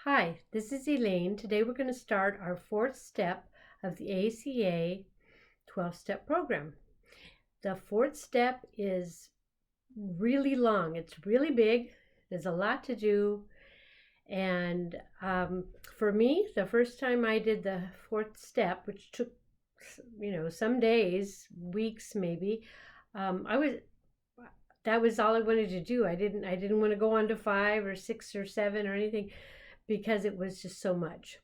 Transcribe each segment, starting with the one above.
Hi, this is Elaine. Today we're going to start our fourth step of the ACA 12-step program. The fourth step is really long. It's really big. There's a lot to do. And for me, the first time I did the fourth step, which took, some days, weeks maybe, that was all I wanted to do. I didn't want to go on to 5 or 6 or 7 or anything because it was just so much.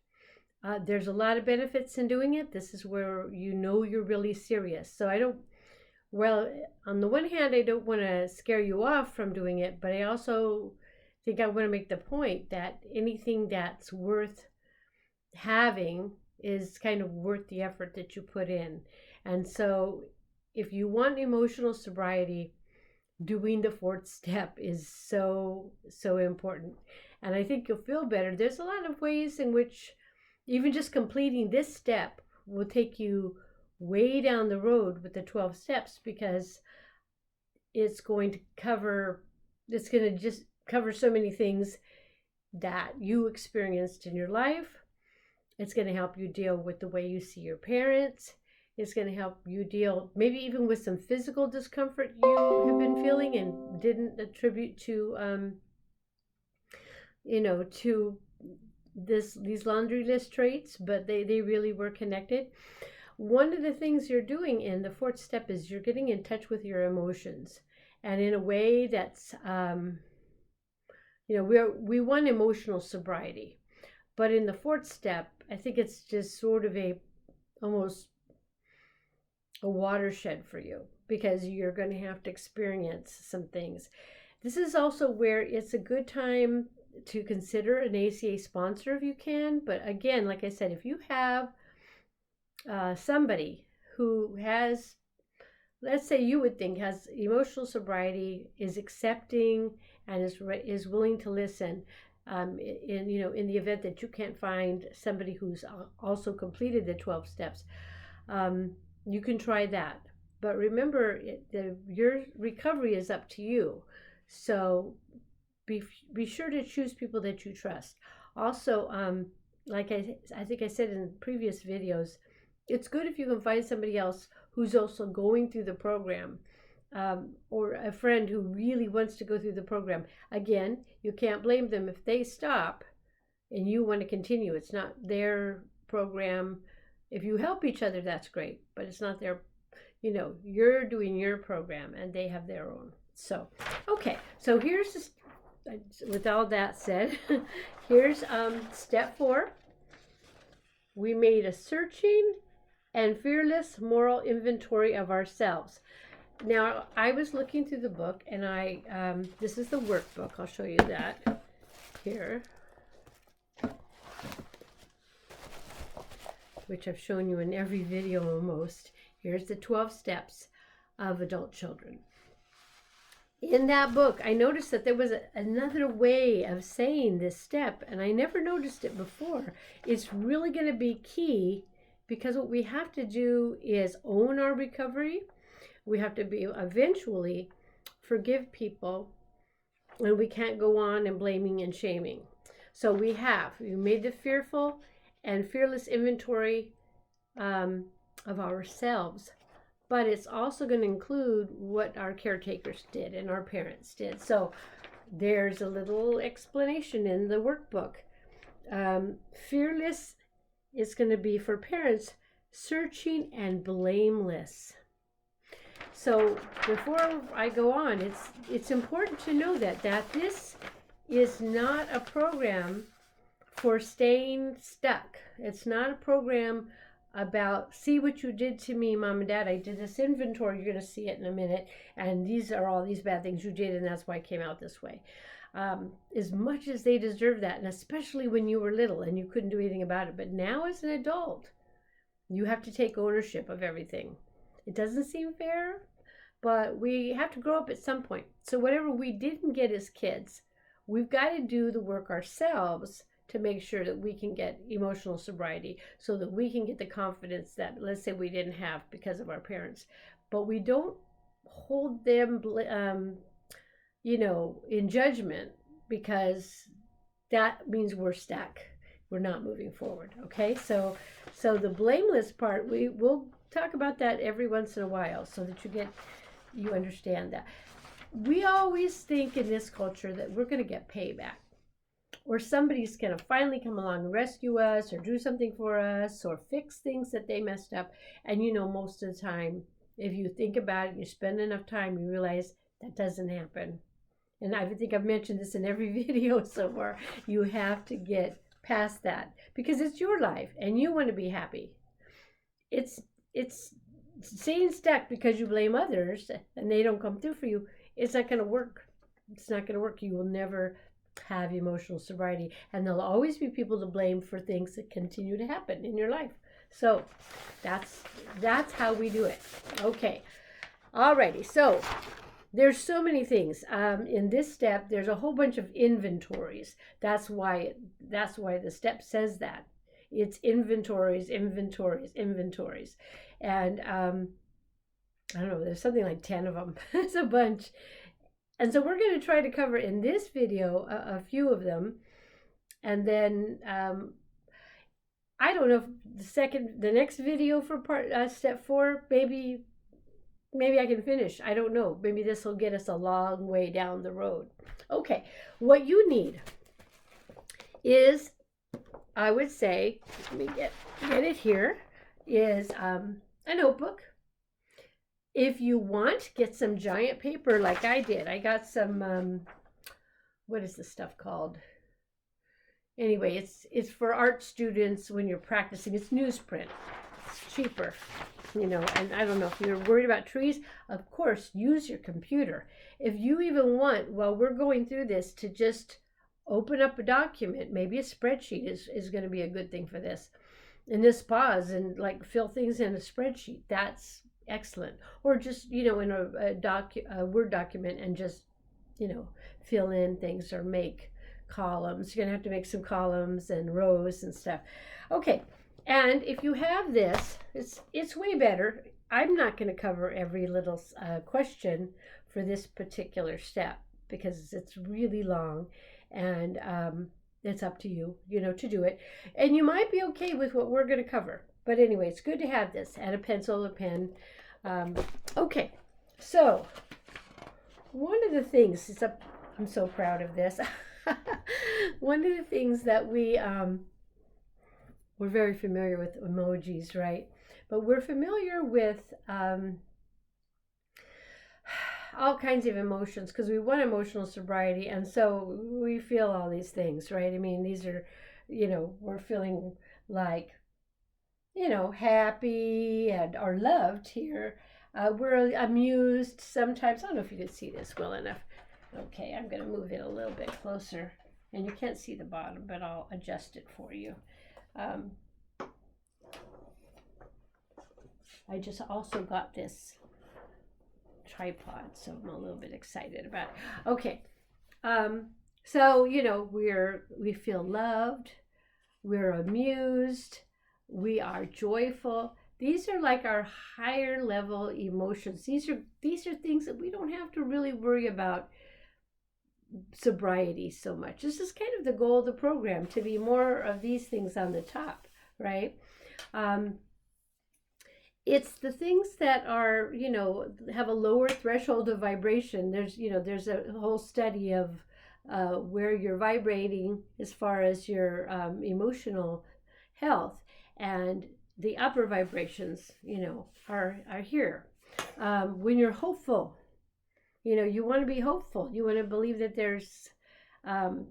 There's a lot of benefits in doing it. This is where you know you're really serious. So on the one hand, I don't want to scare you off from doing it, but I also think I want to make the point that anything that's worth having is kind of worth the effort that you put in. And so if you want emotional sobriety, doing the fourth step is so important. And I think you'll feel better. There's a lot of ways in which even just completing this step will take you way down the road with the 12 steps, because it's going to just cover so many things that you experienced in your life. It's going to help you deal with the way you see your parents. It's going to help you deal maybe even with some physical discomfort you have been feeling and didn't attribute to these laundry list traits, but they really were connected. One of the things you're doing in the fourth step is you're getting in touch with your emotions, and in a way that's we want emotional sobriety, but in the fourth step, I think it's just sort of almost a watershed for you, because you're going to have to experience some things. This is also where it's a good time to consider an ACA sponsor if you can. But again, like I said, if you have somebody who has, let's say you would think has emotional sobriety, is accepting, and is willing to listen, in the event that you can't find somebody who's also completed the 12 steps, you can try that. But remember, your recovery is up to you. So be sure to choose people that you trust. Also, like I think I said in previous videos, it's good if you can find somebody else who's also going through the program, or a friend who really wants to go through the program. Again, you can't blame them if they stop and you want to continue. It's not their program. If you help each other, that's great, but it's not their, you're doing your program and they have their own. So, okay, so here's with all that said, here's step 4. We made a searching and fearless moral inventory of ourselves. Now, I was looking through the book, and this is the workbook. I'll show you that here, which I've shown you in every video almost. Here's the 12 steps of adult children. In that book, I noticed that there was another way of saying this step, and I never noticed it before. It's really going to be key, because what we have to do is own our recovery. We have to eventually forgive people, and we can't go on and blaming and shaming. So we made the fearful and fearless inventory of ourselves, but it's also going to include what our caretakers did and our parents did. So there's a little explanation in the workbook. Fearless is going to be for parents, searching and blameless. So before I go on, it's important to know that this is not a program for staying stuck. It's not a program about, see what you did to me, Mom and Dad. I did this inventory. You're going to see it in a minute. And these are all these bad things you did, and that's why I came out this way. As much as they deserve that, and especially when you were little and you couldn't do anything about it. But now as an adult, you have to take ownership of everything. It doesn't seem fair, but we have to grow up at some point. So whatever we didn't get as kids, we've got to do the work ourselves to make sure that we can get emotional sobriety, so that we can get the confidence that, let's say, we didn't have because of our parents. But we don't hold them in judgment because that means we're stuck. We're not moving forward. Okay, so the blameless part, we'll talk about that every once in a while so that you understand that. We always think in this culture that we're going to get payback, or somebody's going to finally come along and rescue us or do something for us or fix things that they messed up. And most of the time, if you think about it, you spend enough time, you realize that doesn't happen. And I think I've mentioned this in every video so far. You have to get past that because it's your life and you want to be happy. It's staying stuck because you blame others and they don't come through for you. It's not going to work. It's not going to work. You will never have emotional sobriety, and there'll always be people to blame for things that continue to happen in your life. So that's how we do it. Okay. Alrighty. So there's so many things in this step. There's a whole bunch of inventories. That's why the step says that. It's inventories. And I don't know, there's something like 10 of them. It's a bunch. And so we're going to try to cover in this video a few of them. And then I don't know if the next video for step 4, maybe I can finish. I don't know. Maybe this will get us a long way down the road. Okay, what you need is, I would say, let me get it here, is a notebook. If you want, get some giant paper like I did. I got some, what is this stuff called? Anyway, it's for art students when you're practicing. It's newsprint. It's cheaper, and I don't know if you're worried about trees. Of course, use your computer. If you even want, while we're going through this, to just open up a document, maybe a spreadsheet is going to be a good thing for this. And just pause and fill things in a spreadsheet. That's excellent. Or just, in a Word document and just, fill in things or make columns. You're going to have to make some columns and rows and stuff. Okay. And if you have this, it's way better. I'm not going to cover every little question for this particular step because it's really long, and it's up to you, to do it. And you might be okay with what we're going to cover. But anyway, it's good to have this and a pencil, a pen. Okay, so one of the things is I'm so proud of this. One of the things that we're very familiar with emojis, right? But we're familiar with all kinds of emotions because we want emotional sobriety, and so we feel all these things, right? I mean, these are, we're feeling like, happy or loved here. We're amused sometimes. I don't know if you can see this well enough. Okay, I'm going to move it a little bit closer, and you can't see the bottom, but I'll adjust it for you. I just also got this tripod, so I'm a little bit excited about it. Okay, so we feel loved, we're amused, we are joyful. These are like our higher level emotions. These are things that we don't have to really worry about sobriety so much. This is kind of the goal of the program, to be more of these things on the top, right? It's the things that are, have a lower threshold of vibration. There's a whole study of where you're vibrating as far as your emotional health, and the upper vibrations, are here. When you're hopeful, you want to be hopeful. You want to believe that there's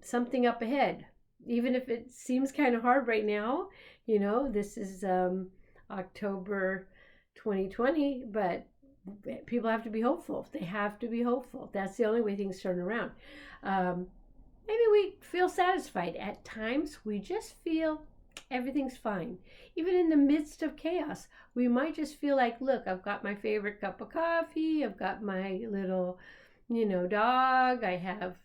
something up ahead, even if it seems kind of hard right now. This is October 2020, but people have to be hopeful. They have to be hopeful. That's the only way things turn around. Maybe we feel satisfied. At times, we just feel everything's fine. Even in the midst of chaos, we might just feel like, look, I've got my favorite cup of coffee. I've got my little, dog. I have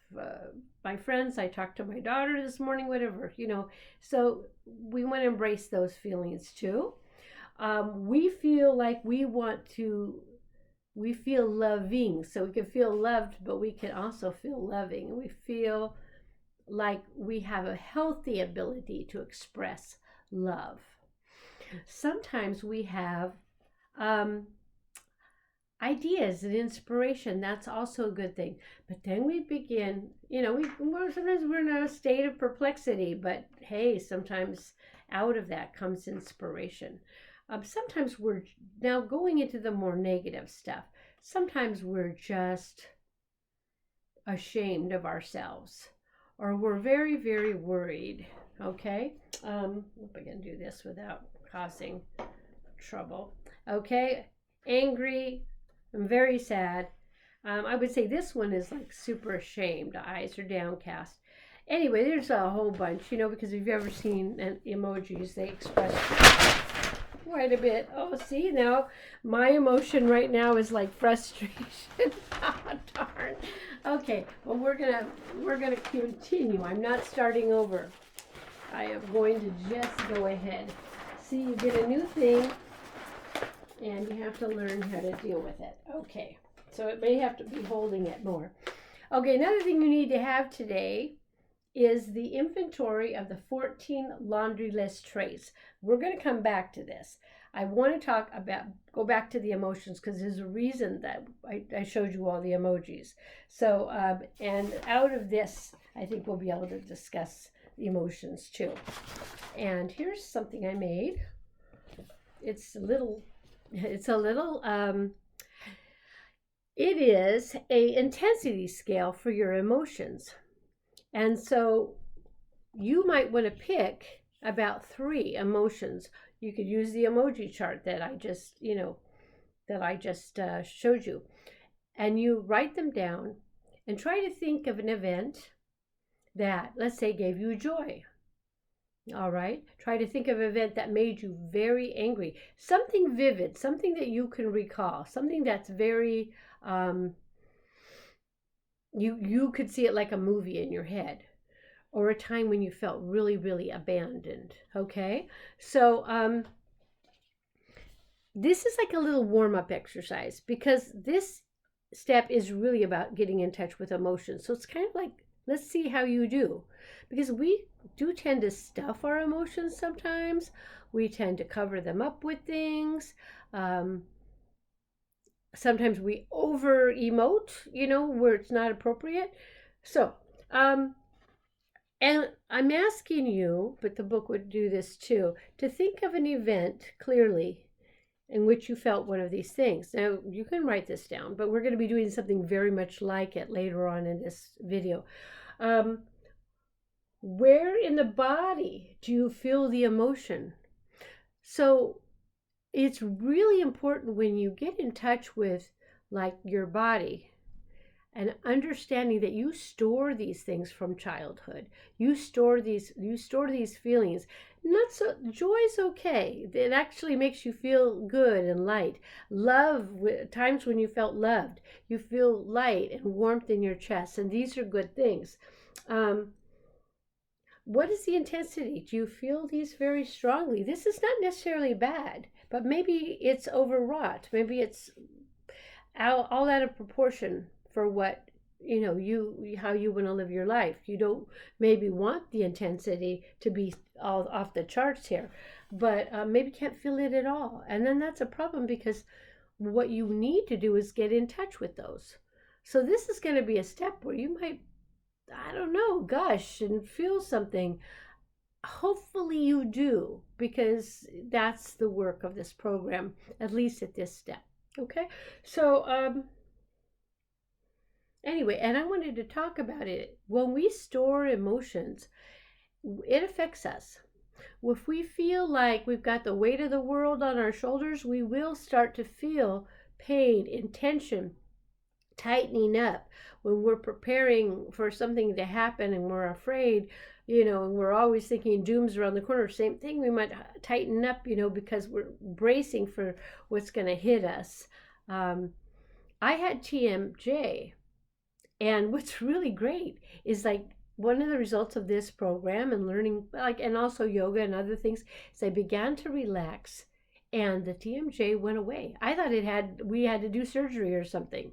my friends. I talked to my daughter this morning, whatever, So we want to embrace those feelings too. We feel like we feel loving. So we can feel loved, but we can also feel loving. We feel like we have a healthy ability to express love. Sometimes we have um, ideas and inspiration. That's also a good thing. But then we begin, sometimes we're in a state of perplexity, but hey, sometimes out of that comes inspiration. Sometimes we're now going into the more negative stuff. Sometimes we're just ashamed of ourselves, or we're very, very worried. Okay. Hope I can do this without causing trouble. Okay. Angry. I'm very sad. I would say this one is like super ashamed. Eyes are downcast. Anyway, there's a whole bunch, because if you've ever seen emojis, they express quite a bit. Oh, see, now my emotion right now is like frustration. Oh, darn. Okay, well, we're gonna continue. I'm not starting over. I am going to just go ahead. See, you get a new thing, and you have to learn how to deal with it. Okay, so it may have to be holding it more. Okay, another thing you need to have today is the inventory of the 14 laundry list traits. We're going to come back to this. I want to go back to the emotions, because there's a reason that I showed you all the emojis. So, and out of this, I think we'll be able to discuss the emotions too. And here's something I made. It is a intensity scale for your emotions. And so you might want to pick about 3 emotions. You could use the emoji chart that I just, showed you. And you write them down and try to think of an event that, let's say, gave you joy. All right. Try to think of an event that made you very angry. Something vivid, something that you can recall, something that's very, you could see it like a movie in your head, or a time when you felt really, really abandoned. Okay. So, this is like a little warm-up exercise, because this step is really about getting in touch with emotions. So it's kind of like, let's see how you do, because we do tend to stuff our emotions sometimes. We tend to cover them up with things. Sometimes we over emote, where it's not appropriate. So, and I'm asking you, but the book would do this too, to think of an event clearly in which you felt one of these things. Now, you can write this down, but we're going to be doing something very much like it later on in this video. Where in the body do you feel the emotion? So it's really important when you get in touch with like your body, and understanding that you store these things from childhood. You store these feelings. Joy is okay. It actually makes you feel good and light. Love, times when you felt loved, you feel light and warmth in your chest, and these are good things. What is the intensity? Do you feel these very strongly? This is not necessarily bad, but maybe it's overwrought. Maybe it's all out of proportion for what how you want to live your life. You don't maybe want the intensity to be all off the charts here, but maybe can't feel it at all, and then that's a problem, because what you need to do is get in touch with those. So this is going to be a step where you might, I don't know, gush and feel something. Hopefully you do, because that's the work of this program, at least at this step. Okay, so anyway, and I wanted to talk about it. When we store emotions, it affects us. If we feel like we've got the weight of the world on our shoulders, we will start to feel pain and tension tightening up. When we're preparing for something to happen and we're afraid, and we're always thinking doom's around the corner, same thing, we might tighten up, because we're bracing for what's going to hit us. I had TMJ, and what's really great is like one of the results of this program and learning, and also yoga and other things, is I began to relax, and the TMJ went away. I thought we had to do surgery or something.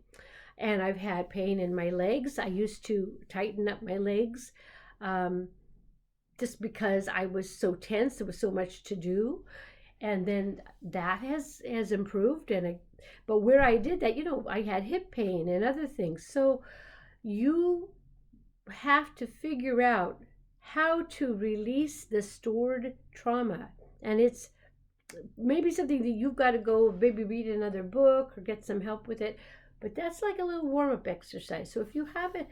And I've had pain in my legs. I used to tighten up my legs. just because I was so tense, there was so much to do. And then that has improved. But where I did that, I had hip pain and other things. So you have to figure out how to release the stored trauma. And it's maybe something that you've got to go maybe read another book or get some help with it. But that's like a little warm-up exercise. So if you have it,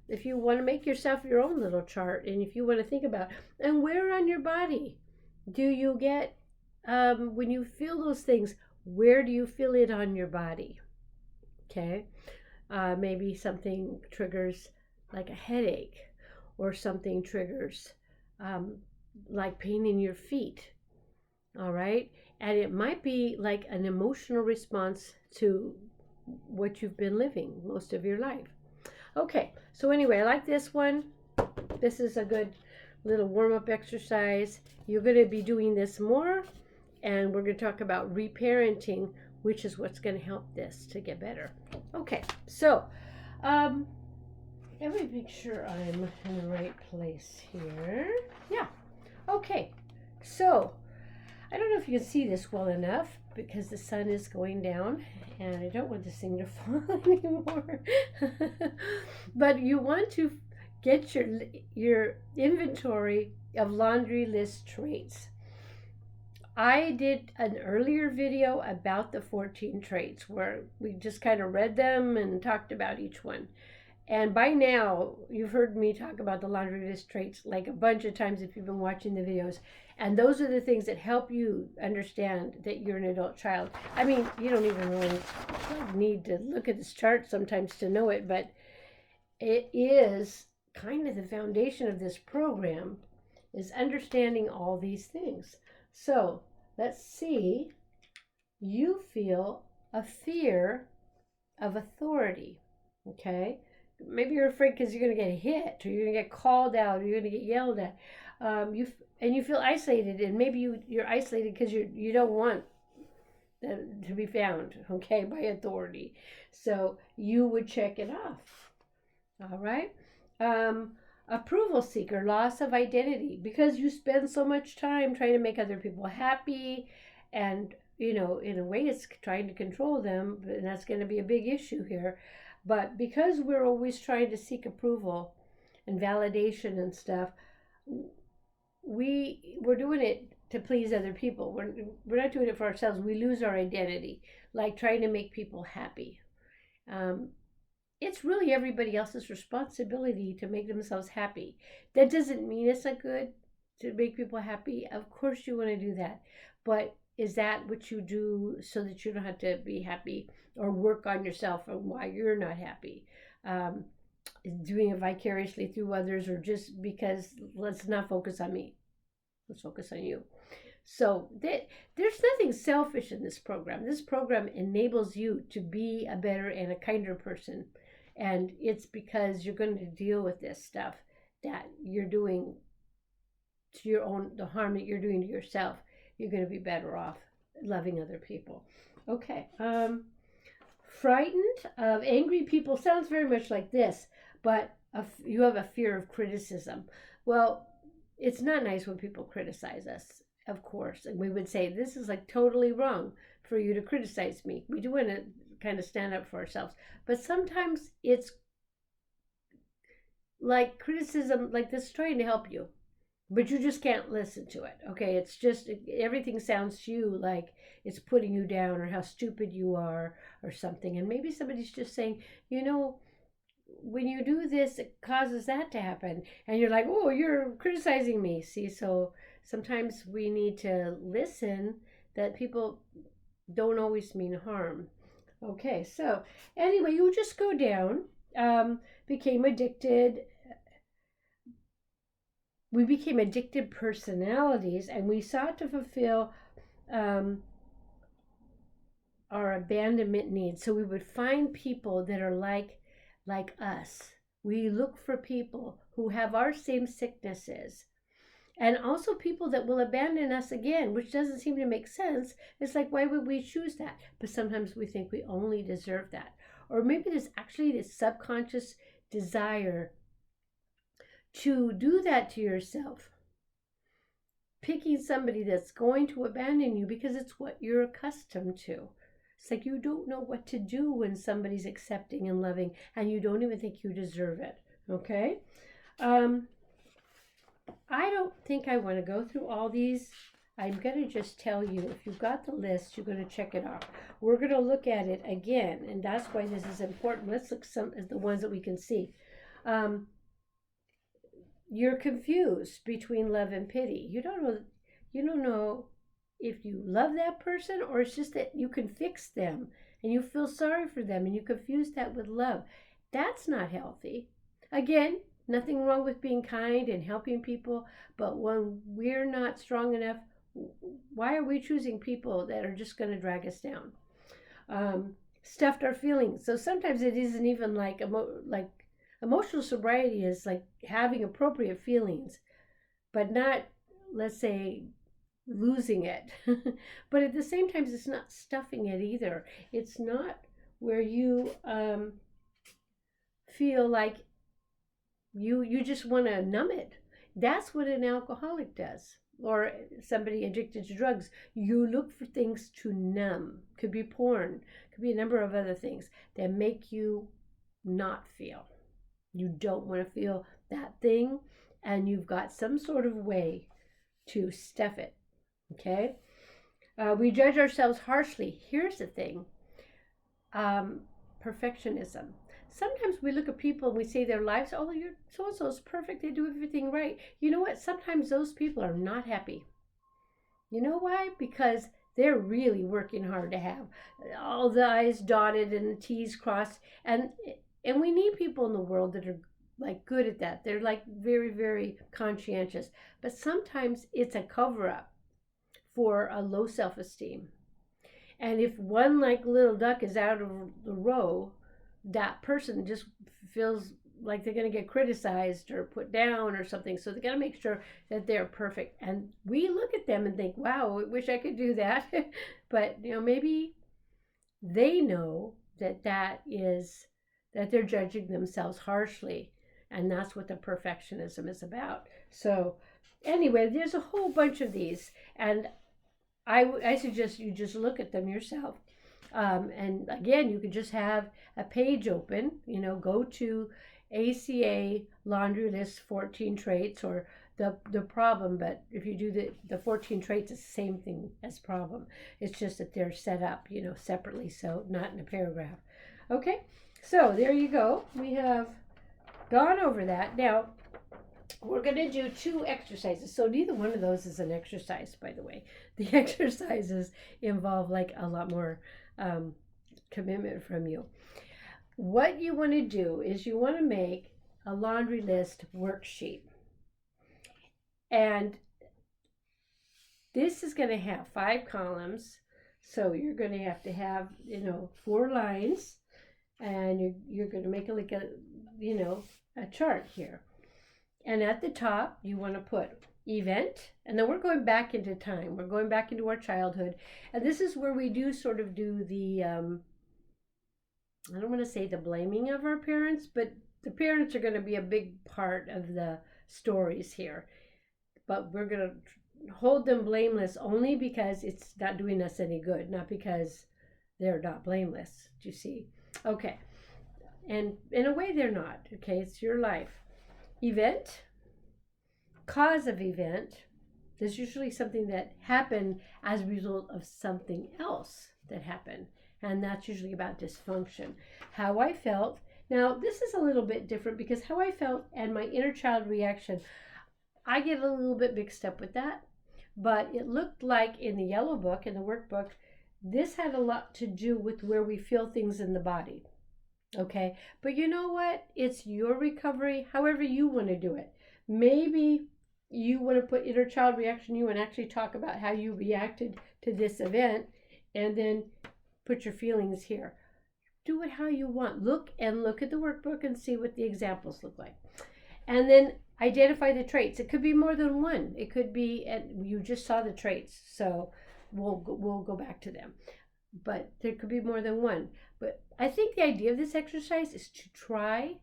if you want to make yourself your own little chart, and if you want to think about, and where on your body do you get, when you feel those things, where do you feel it on your body? Okay. Maybe something triggers like a headache, or something triggers like pain in your feet. All right. And it might be like an emotional response to what you've been living most of your life. Okay. So anyway, I like this one. This is a good little warm-up exercise. You're going to be doing this more, and we're going to talk about reparenting, which is what's going to help this to get better. Okay. So, let me make sure I'm in the right place here. Yeah. Okay. So, I don't know if you can see this well enough because the sun is going down and I don't want this thing to fall anymore. But you want to get your inventory of laundry list traits. I did an earlier video about the 14 traits where we just kind of read them and talked about each one. And by now, you've heard me talk about the laundry list traits like a bunch of times if you've been watching the videos. And those are the things that help you understand that you're an adult child. I mean, you don't even really need to look at this chart sometimes to know it, but it is kind of the foundation of this program, is understanding all these things. So let's see. You feel a fear of authority, okay? Maybe you're afraid because you're going to get hit, or you're going to get called out, or you're going to get yelled at. You feel isolated, and maybe you're isolated because you don't want to be found, okay, by authority. So you would check it off. All right. Approval seeker, loss of identity, because you spend so much time trying to make other people happy, and in a way it's trying to control them, and that's going to be a big issue here. But because we're always trying to seek approval and validation and stuff, we're doing it to please other people. We're not doing it for ourselves. We lose our identity, like trying to make people happy. It's really everybody else's responsibility to make themselves happy. That doesn't mean it's not good to make people happy. Of course you want to do that. But is that what you do so that you don't have to be happy or work on yourself and why you're not happy? Doing it vicariously through others, or just because let's not focus on me. Let's focus on you. So there's nothing selfish in this program. This program enables you to be a better and a kinder person. And it's because you're going to deal with this stuff that you're doing to the harm that you're doing to yourself. You're going to be better off loving other people. Okay. Frightened of angry people sounds very much like this, but you have a fear of criticism. Well, it's not nice when people criticize us, of course. And we would say, this is like totally wrong for you to criticize me. We do want to kind of stand up for ourselves. But sometimes it's like criticism like this trying to help you, but you just can't listen to it. Okay, it's just everything sounds to you like it's putting you down or how stupid you are or something. And maybe somebody's just saying, when you do this, it causes that to happen. And you're like, oh, you're criticizing me. See, so sometimes we need to listen that people don't always mean harm. Okay, so anyway, you just go down, became addicted. We became addicted personalities, and we sought to fulfill our abandonment needs. So we would find people that are like us. We look for people who have our same sicknesses, and also people that will abandon us again, which doesn't seem to make sense. It's like, why would we choose that? But sometimes we think we only deserve that. Or maybe there's actually this subconscious desire to do that to yourself, picking somebody that's going to abandon you because it's what you're accustomed to. It's like you don't know what to do when somebody's accepting and loving and you don't even think you deserve it. Okay? I don't think I want to go through all these. I'm going to just tell you, if you've got the list, you're going to check it out. We're going to look at it again, and that's why this is important. Let's look at the ones that we can see. You're confused between love and pity. You don't know if you love that person or it's just that you can fix them and you feel sorry for them and you confuse that with love. That's not healthy. Again, nothing wrong with being kind and helping people, but when we're not strong enough, why are we choosing people that are just going to drag us down? Stuffed our feelings. So sometimes it isn't even like emotional sobriety is like having appropriate feelings, but not, let's say, losing it. But at the same time, it's not stuffing it either. It's not where you feel like you just want to numb it. That's what an alcoholic does, or somebody addicted to drugs. You look for things to numb. Could be porn, could be a number of other things that make you not feel. You don't want to feel that thing, and you've got some sort of way to stuff it. Okay? We judge ourselves harshly. Here's the thing. Perfectionism. Sometimes we look at people and we say their lives, oh, you're so-and-so is perfect. They do everything right. You know what? Sometimes those people are not happy. You know why? Because they're really working hard to have all the I's dotted and the T's crossed. And we need people in the world that are like good at that. They're like very, very conscientious. But sometimes it's a cover-up for a low self-esteem. And if one like little duck is out of the row, that person just feels like they're going to get criticized or put down or something. So they got to make sure that they're perfect. And we look at them and think, wow, I wish I could do that. But, maybe they know that they're judging themselves harshly. And that's what the perfectionism is about. So anyway, there's a whole bunch of these. And I suggest you just look at them yourself. And again, you could just have a page open, go to ACA laundry list 14 traits or the problem. But if you do the 14 traits, it's the same thing as problem. It's just that they're set up, separately, so not in a paragraph. Okay, so there you go. We have gone over that. Now, we're going to do 2 exercises. So neither one of those is an exercise, by the way. The exercises involve like a lot more commitment from you. What you want to do is you want to make a laundry list worksheet. And this is going to have 5 columns. So you're going to have 4 lines. And you're going to make it like a chart here. And at the top, you want to put event. And then we're going back into time. We're going back into our childhood. And this is where we do sort of do the, I don't want to say the blaming of our parents, but the parents are going to be a big part of the stories here. But we're going to hold them blameless only because it's not doing us any good, not because they're not blameless. Do you see? Okay. And in a way, they're not. Okay. It's your life. Event, cause of event. There's usually something that happened as a result of something else that happened. And that's usually about dysfunction. How I felt. Now, this is a little bit different because how I felt and my inner child reaction, I get a little bit mixed up with that. But it looked like in the yellow book, in the workbook, this had a lot to do with where we feel things in the body. Okay, but you know what? It's your recovery, however you want to do it. Maybe you want to put inner child reaction, you want to actually talk about how you reacted to this event, and then put your feelings here. Do it how you want. Look at the workbook and see what the examples look like. And then identify the traits. It could be more than one. It could be, and you just saw the traits, so we'll go back to them. But there could be more than one. But I think the idea of this exercise is to try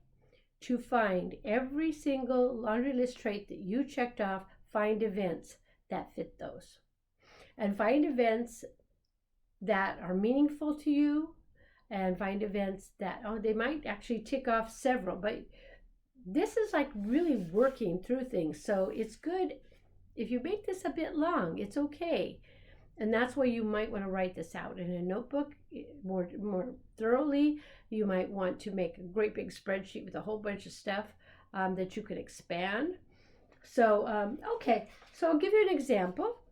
to find every single laundry list trait that you checked off, find events that fit those. And find events that are meaningful to you, and find events that, oh, they might actually tick off several, but this is like really working through things. So it's good if you make this a bit long, it's okay. And that's why you might want to write this out in a notebook more thoroughly. You might want to make a great big spreadsheet with a whole bunch of stuff that you could expand. So, okay, so I'll give you an example.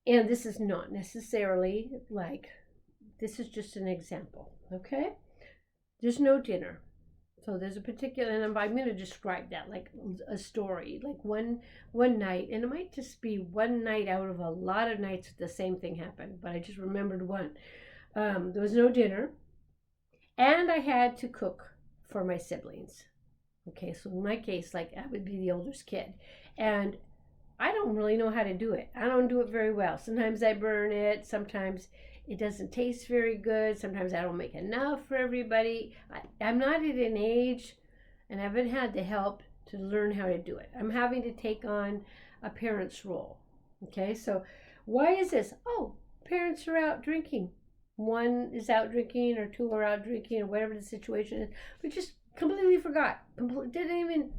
And this is not necessarily like, this is just an example, okay? There's no dinner. So there's a particular, and I'm going to describe that like a story, like one night, and it might just be one night out of a lot of nights the same thing happened, but I just remembered one. There was no dinner, and I had to cook for my siblings. Okay, so in my case, like I would be the oldest kid, and I don't really know how to do it. I don't do it very well. Sometimes I burn it, sometimes it doesn't taste very good. Sometimes I don't make enough for everybody. I'm not at an age, and I haven't had the help to learn how to do it. I'm having to take on a parent's role. Okay, so why is this? Oh, parents are out drinking. One is out drinking, or two are out drinking, or whatever the situation is. We just completely forgot. Didn't even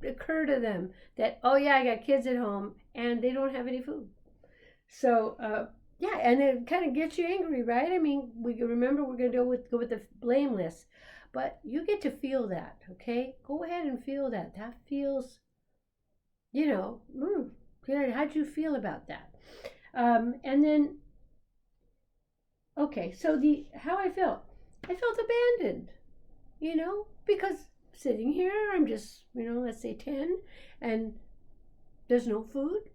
occur to them that, oh yeah, I got kids at home, and they don't have any food. So, yeah, and it kind of gets you angry, right? I mean, we remember we're going to go with the blame list, but you get to feel that, okay? Go ahead and feel that. That feels, how'd you feel about that? And then, okay, so how I felt abandoned, because sitting here, I'm just, let's say 10, and there's no food.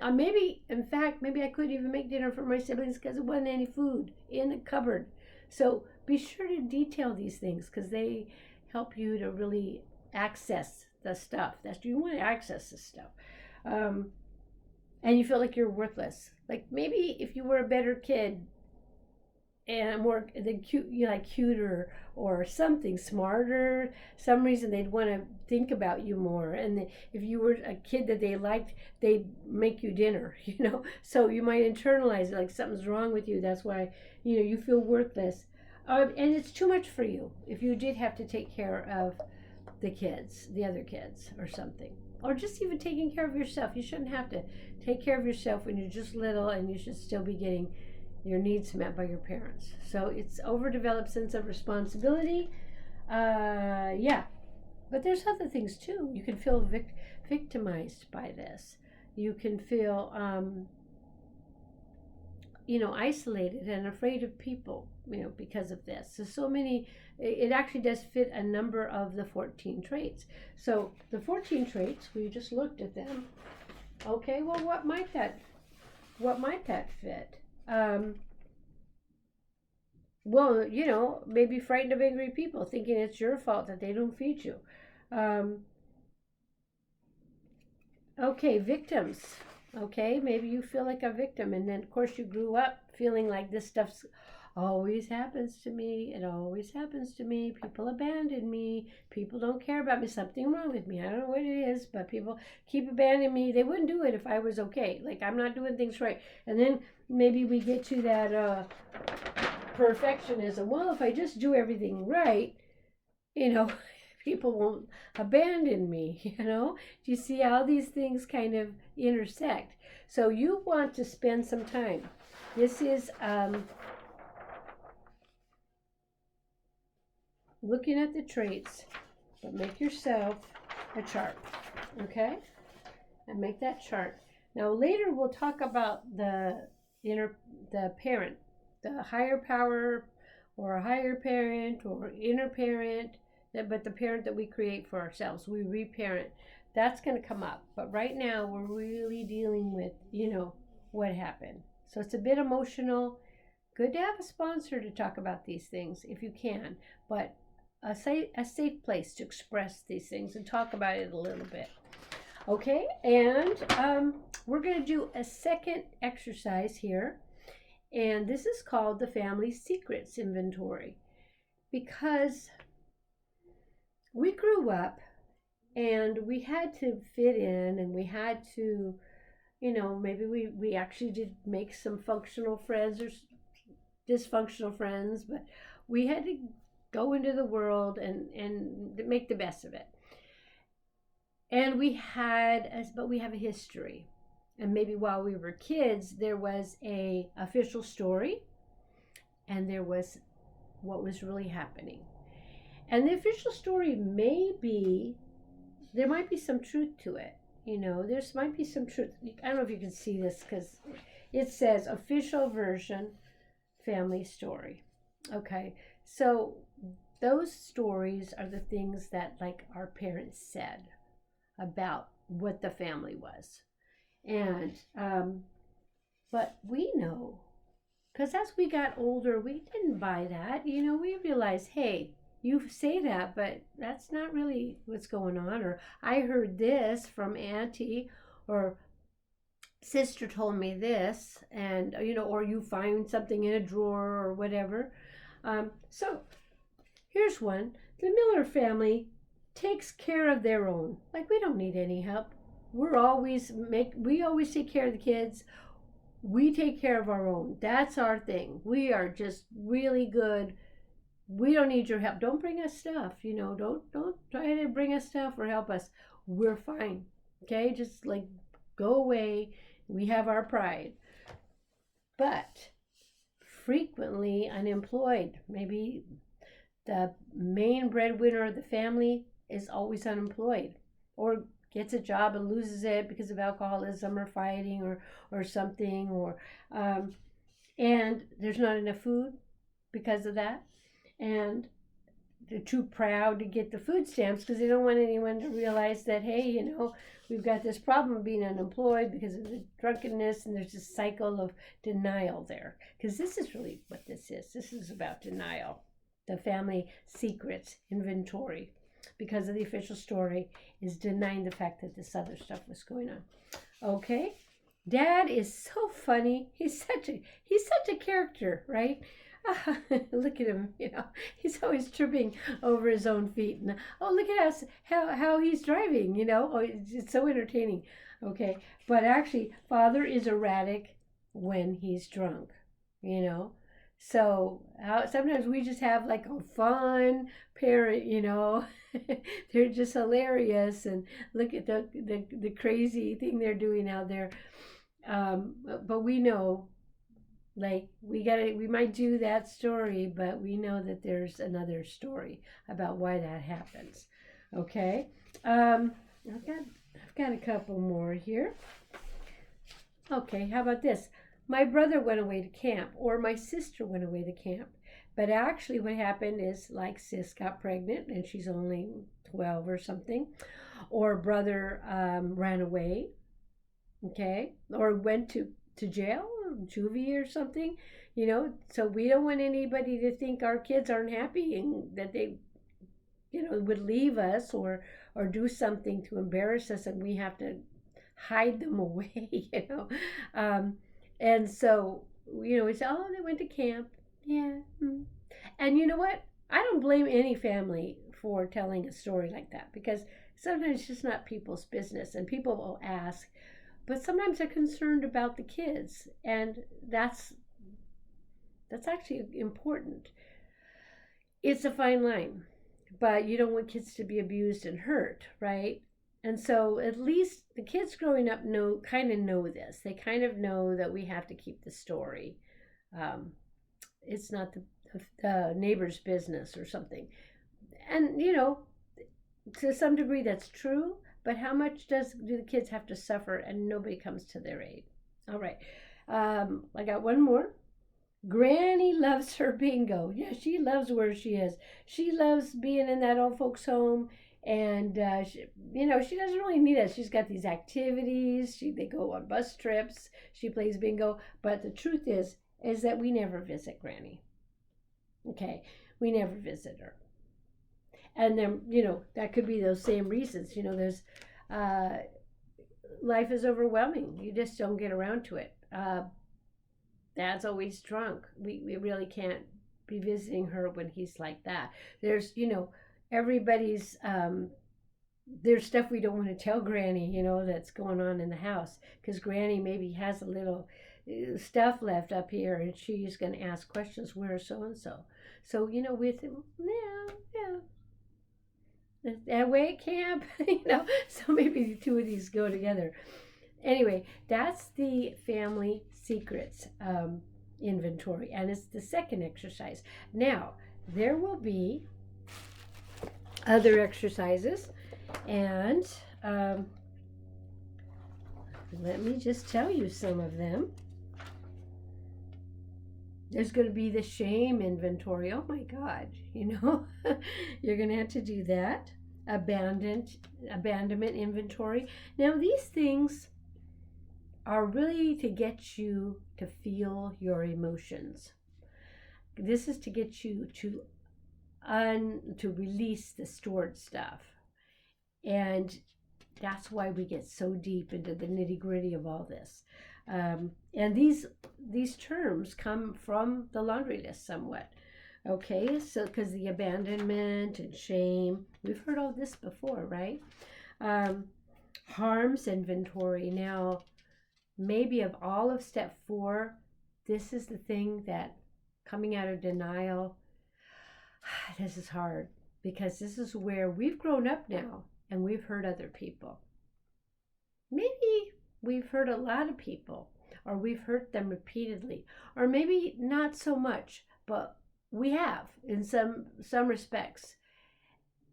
Maybe I couldn't even make dinner for my siblings because there wasn't any food in the cupboard. So be sure to detail these things because they help you to really access the stuff. You want to access this stuff. And you feel like you're worthless. Like maybe if you were a better kid and more than cute, cuter or something smarter, some reason they'd want to think about you more. And if you were a kid that they liked, they'd make you dinner, so you might internalize it like something's wrong with you. That's why you feel worthless, and it's too much for you if you did have to take care of the other kids or something, or just even taking care of yourself. You shouldn't have to take care of yourself when you're just little, and you should still be getting your needs met by your parents. So it's overdeveloped sense of responsibility. Yeah, but there's other things too. You can feel victimized by this. You can feel isolated and afraid of people, because of this. So many, it actually does fit a number of the 14 traits. So the 14 traits, we just looked at them. Okay, well, what might that fit? Well, maybe frightened of angry people, thinking it's your fault that they don't feed you. Okay, victims. Okay, maybe you feel like a victim, and then of course you grew up feeling like this stuff always happens to me. It always happens to me. People abandon me. People don't care about me. Something wrong with me. I don't know what it is, but people keep abandoning me. They wouldn't do it if I was okay. Like I'm not doing things right. And then maybe we get to that perfectionism. Well, if I just do everything right, people won't abandon me, Do you see how these things kind of intersect? So you want to spend some time. This is looking at the traits, but make yourself a chart, okay? And make that chart. Now later we'll talk about the parent, the higher power or a higher parent or inner parent, but the parent that we create for ourselves, we reparent. That's going to come up. But right now we're really dealing with, what happened. So it's a bit emotional. Good to have a sponsor to talk about these things if you can, but a safe place to express these things and talk about it a little bit. Okay, and we're going to do a second exercise here, and this is called the Family Secrets Inventory, because we grew up and we had to fit in, and we had to, maybe we actually did make some functional friends or dysfunctional friends, but we had to go into the world and make the best of it. And but we have a history. And maybe while we were kids, there was a official story, and there was what was really happening. And the official story there might be some truth to it. There might be some truth. I don't know if you can see this because it says official version family story. Okay, so those stories are the things that like our parents said about what the family was. And but we know, because as we got older, we didn't buy that. We realized, hey, you say that, but that's not really what's going on. Or I heard this from Auntie, or sister told me this, and or you find something in a drawer or whatever. So here's one: the Miller family takes care of their own. Like, we don't need any help. We always take care of the kids. We take care of our own. That's our thing. We are just really good. We don't need your help. Don't bring us stuff. Don't try to bring us stuff or help us. We're fine. Okay, just like go away. We have our pride. But frequently unemployed. Maybe the main breadwinner of the family is always unemployed, or gets a job and loses it because of alcoholism or fighting or something, or and there's not enough food because of that, and they're too proud to get the food stamps because they don't want anyone to realize that, hey, we've got this problem of being unemployed because of the drunkenness, and there's this cycle of denial there, because this is really what this is. This is about denial, the family secrets inventory, because of the official story is denying the fact that this other stuff was going on. Okay, Dad is so funny. He's such a character, right? Look at him, he's always tripping over his own feet, and look at us, how he's driving, it's so entertaining. Okay, but actually Father is erratic when he's drunk, so sometimes we just have like a fun parent, they're just hilarious, and look at the crazy thing they're doing out there. But we know, like, we might do that story, but we know that there's another story about why that happens. Okay, I've got a couple more here. Okay, how about this? My brother went away to camp, or my sister went away to camp. But actually, what happened is, like, sis got pregnant and she's only 12 or something, or brother ran away, okay, or went to jail or juvie or something, So we don't want anybody to think our kids aren't happy and that they, would leave us or do something to embarrass us, and we have to hide them away, And so, we say, oh, they went to camp. Yeah. And you know what? I don't blame any family for telling a story like that, because sometimes it's just not people's business, and people will ask, but sometimes they're concerned about the kids, and that's actually important. It's a fine line, but you don't want kids to be abused and hurt, right? And so at least the kids growing up kind of know this. They kind of know that we have to keep the story. It's not the neighbor's business or something. And, to some degree that's true, but how much do the kids have to suffer and nobody comes to their aid? All right. I got one more. Granny loves her bingo. Yeah, she loves where she is. She loves being in that old folks' home, and she doesn't really need us. She's got these activities. They go on bus trips. She plays bingo. But the truth is that we never visit Granny. Okay, we never visit her. And then that could be those same reasons. There's life is overwhelming. You just don't get around to it. Dad's always drunk. We really can't be visiting her when he's like that. There's everybody's there's stuff we don't want to tell Granny, that's going on in the house, because Granny maybe has a little stuff left up here, and she's going to ask questions. Where's so and so? So with him, that way at camp, So maybe the two of these go together. Anyway, that's the family secrets inventory, and it's the second exercise. Now there will be other exercises, and let me just tell you some of them. There's going to be the shame inventory. Oh my God, you're going to have to do that. Abandonment inventory. Now these things are really to get you to feel your emotions. This is to get you to release the stored stuff. And that's why we get so deep into the nitty-gritty of all this. And these terms come from the laundry list somewhat. Okay, so because the abandonment and shame, we've heard all this before, right? Harms inventory. Now, maybe of all of step 4, this is the thing that coming out of denial, this is hard, because this is where we've grown up now and we've hurt other people. Maybe we've hurt a lot of people, or we've hurt them repeatedly, or maybe not so much, but we have in some respects.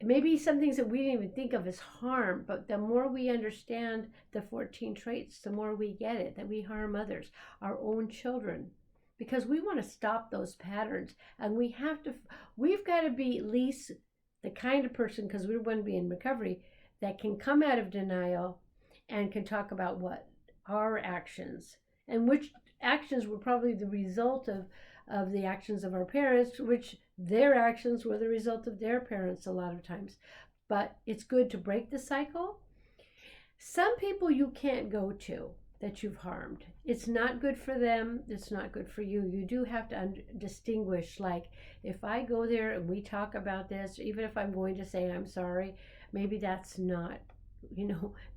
Maybe some things that we didn't even think of as harm, but the more we understand the 14 traits, the more we get it, that we harm others, our own children, because we want to stop those patterns. And we've got to be at least the kind of person, because we want to be in recovery, that can come out of denial and can talk about what our actions, and which actions were probably the result of the actions of our parents, which their actions were the result of their parents a lot of times. But it's good to break the cycle. Some people you can't go to that you've harmed. It's not good for them. It's not good for you. You do have to distinguish, like, if I go there and we talk about this, even if I'm going to say I'm sorry, maybe that's not,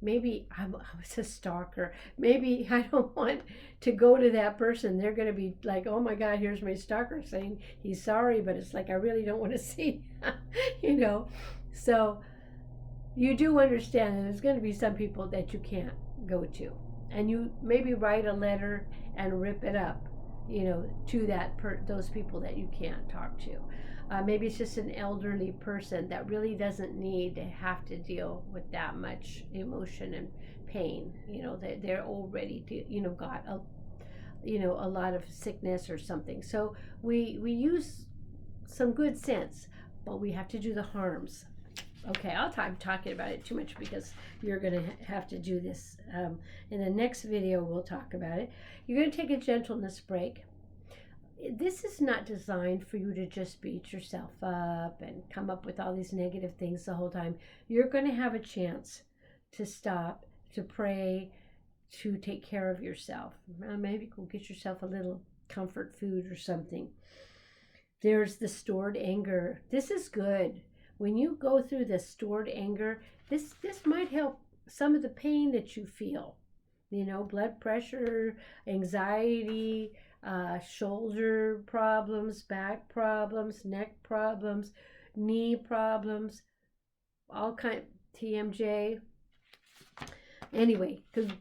maybe I was a stalker. Maybe I don't want to go to that person. They're going to be like, oh my God, here's my stalker saying he's sorry, but it's like, I really don't want to see, So you do understand that there's going to be some people that you can't go to. And you maybe write a letter and rip it up, to those people that you can't talk to. Maybe it's just an elderly person that really doesn't need to have to deal with that much emotion and pain. They're already, got a lot of sickness or something. So we use some good sense, but we have to do the harms. Okay, I'm talking about it too much, because you're going to have to do this. In the next video, we'll talk about it. You're going to take a gentleness break. This is not designed for you to just beat yourself up and come up with all these negative things the whole time. You're going to have a chance to stop, to pray, to take care of yourself. Maybe go get yourself a little comfort food or something. There's the stored anger. This is good. When you go through the stored anger, this might help some of the pain that you feel. Blood pressure, anxiety, shoulder problems, back problems, neck problems, knee problems, all kind, TMJ. Anyway, because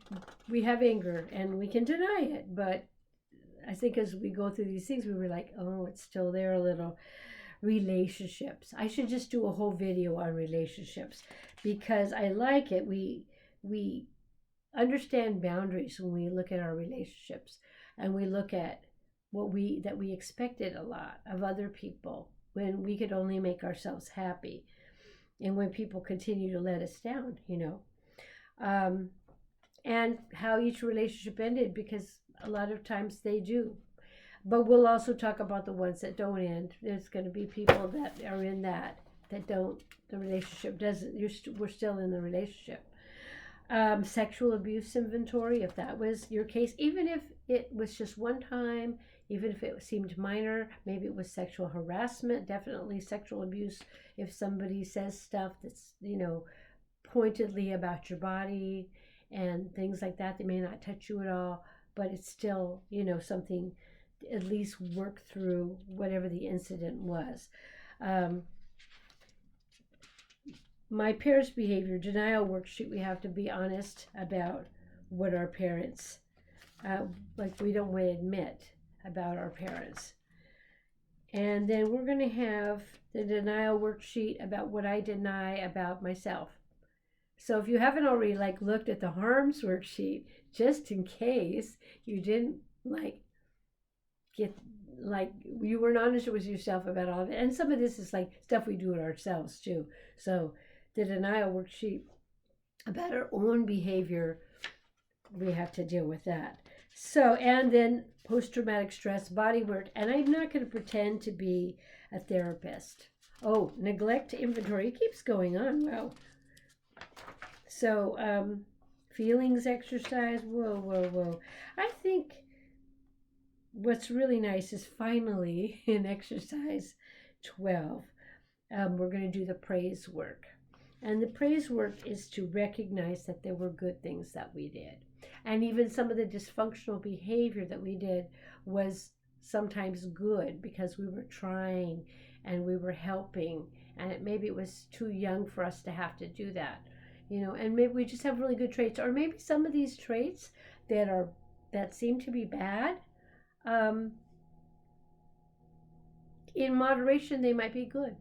we have anger and we can deny it, but I think as we go through these things, we were like, oh, it's still there a little. Relationships. I should just do a whole video on relationships, because I like it. We understand boundaries when we look at our relationships, and we look at that we expected a lot of other people when we could only make ourselves happy, and when people continue to let us down, and how each relationship ended, because a lot of times they do. But we'll also talk about the ones that don't end. There's going to be people that are in that don't, the relationship doesn't, we're still in the relationship. Sexual abuse inventory, if that was your case, even if it was just one time, even if it seemed minor. Maybe it was sexual harassment, definitely sexual abuse. If somebody says stuff that's, pointedly about your body and things like that, they may not touch you at all, but it's still, something, at least work through whatever the incident was. My parents' behavior denial worksheet, we have to be honest about what our parents, we don't want to admit about our parents. And then we're going to have the denial worksheet about what I deny about myself. So if you haven't already looked at the harms worksheet, just in case you didn't you weren't honest with yourself about all of it. And some of this is stuff we do it ourselves too. So the denial worksheet about our own behavior, we have to deal with that. So, and then post-traumatic stress body work. And I'm not going to pretend to be a therapist. Oh, neglect inventory. It keeps going on. Wow. So, feelings exercise. Whoa. I think what's really nice is finally in exercise 12, we're going to do the praise work. And the praise work is to recognize that there were good things that we did. And even some of the dysfunctional behavior that we did was sometimes good because we were trying and we were helping. And maybe it was too young for us to have to do that. And maybe we just have really good traits. Or maybe some of these traits that seem to be bad, in moderation, they might be good.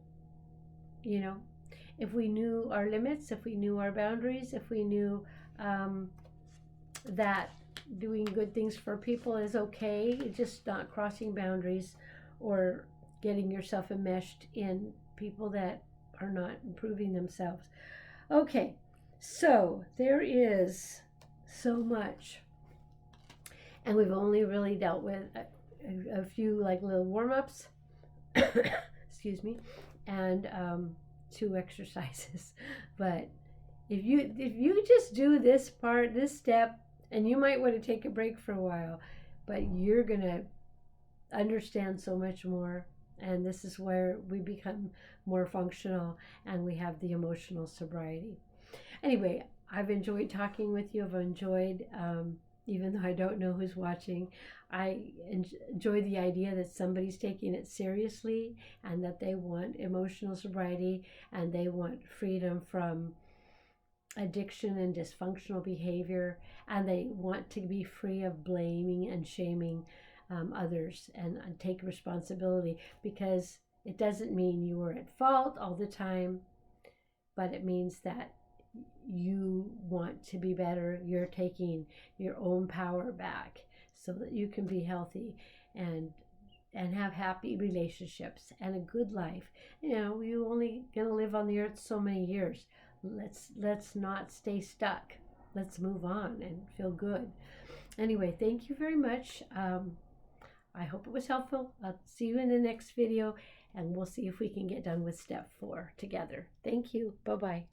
If we knew our limits, if we knew our boundaries, if we knew that doing good things for people is okay, just not crossing boundaries or getting yourself enmeshed in people that are not improving themselves. Okay, so there is so much. And we've only really dealt with a few little warm-ups, excuse me, and 2 exercises. But if you just do this part, this step, and you might want to take a break for a while, but you're going to understand so much more. And this is where we become more functional and we have the emotional sobriety. Anyway, I've enjoyed talking with you. I've enjoyed, even though I don't know who's watching, I enjoy the idea that somebody's taking it seriously and that they want emotional sobriety and they want freedom from addiction and dysfunctional behavior, and they want to be free of blaming and shaming others and take responsibility, because it doesn't mean you were at fault all the time, but it means that you want to be better. You're taking your own power back so that you can be healthy and have happy relationships and a good life. You only gonna live on the earth so many years. Let's not stay stuck. Let's move on and feel good. Anyway, thank you very much. I hope it was helpful. I'll see you in the next video, and we'll see if we can get done with step 4 together. Thank you. Bye-bye.